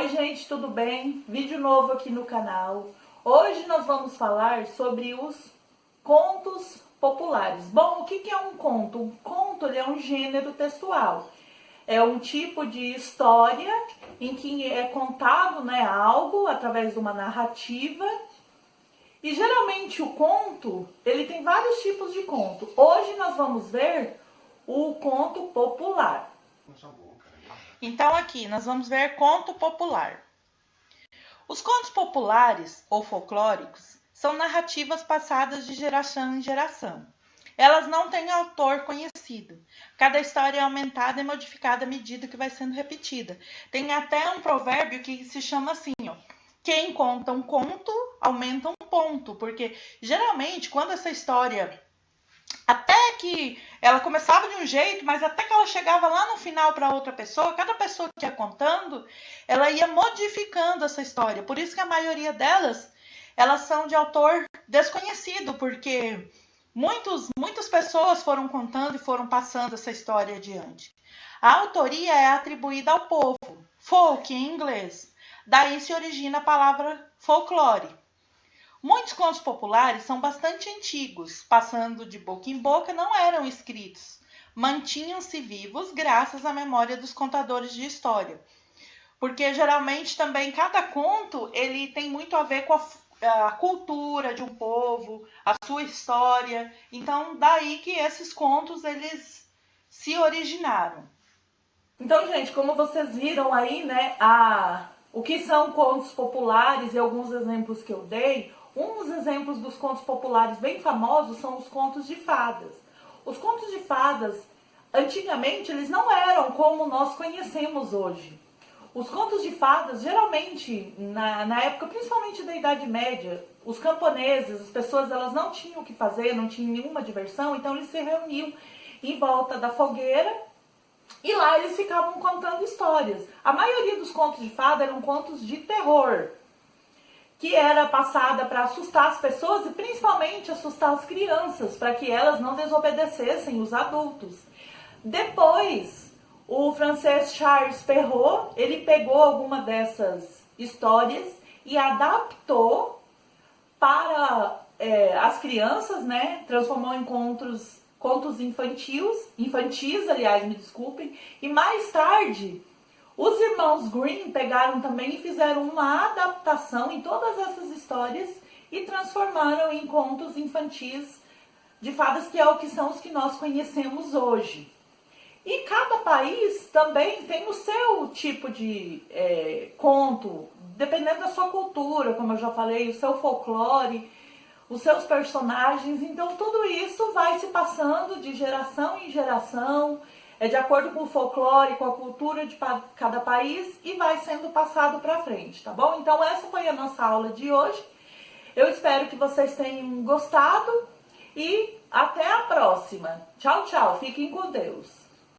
Oi gente, tudo bem? Vídeo novo aqui no canal. Hoje nós vamos falar sobre os contos populares. Bom, o que é um conto? Um conto ele é um gênero textual. É um tipo de história em que é contado, algo através de uma narrativa. E geralmente o conto, ele tem vários tipos de conto. Hoje nós vamos ver o conto popular. Então aqui nós vamos ver conto popular. Os contos populares ou folclóricos são narrativas passadas de geração em geração. Elas não têm autor conhecido. Cada história é aumentada e modificada à medida que vai sendo repetida. Tem até um provérbio que se chama assim, quem conta um conto, aumenta um ponto. Porque geralmente quando essa história, até que ela começava de um jeito, mas até que ela chegava lá no final para outra pessoa, cada pessoa que ia contando, ela ia modificando essa história. Por isso que a maioria delas, elas são de autor desconhecido, porque muitas pessoas foram contando e foram passando essa história adiante. A autoria é atribuída ao povo, folk em inglês. Daí se origina a palavra folclore. Muitos contos populares são bastante antigos, passando de boca em boca, não eram escritos. Mantinham-se vivos graças à memória dos contadores de história. Porque geralmente também cada conto ele tem muito a ver com a cultura de um povo, a sua história. Então daí que esses contos eles se originaram. Então, gente, como vocês viram aí, o que são contos populares e alguns exemplos que eu dei, uns exemplos dos contos populares bem famosos são os contos de fadas. Os contos de fadas, antigamente, eles não eram como nós conhecemos hoje. Os contos de fadas, geralmente, na época, principalmente da Idade Média, os camponeses, as pessoas, elas não tinham o que fazer, não tinham nenhuma diversão, então eles se reuniam em volta da fogueira e lá eles ficavam contando histórias. A maioria dos contos de fada eram contos de terror, que era passada para assustar as pessoas e principalmente assustar as crianças, para que elas não desobedecessem os adultos. Depois, o francês Charles Perrault, ele pegou alguma dessas histórias e adaptou para as crianças, transformou em contos infantis, aliás, me desculpem, e mais tarde os irmãos Grimm pegaram também e fizeram uma adaptação em todas essas histórias e transformaram em contos infantis de fadas, que é o que são os que nós conhecemos hoje. E cada país também tem o seu tipo de conto, dependendo da sua cultura, como eu já falei, o seu folclore, os seus personagens. Então tudo isso vai se passando de geração em geração, de acordo com o folclore, com a cultura de cada país, e vai sendo passado para frente, tá bom? Então essa foi a nossa aula de hoje. Eu espero que vocês tenham gostado e até a próxima. Tchau, tchau. Fiquem com Deus.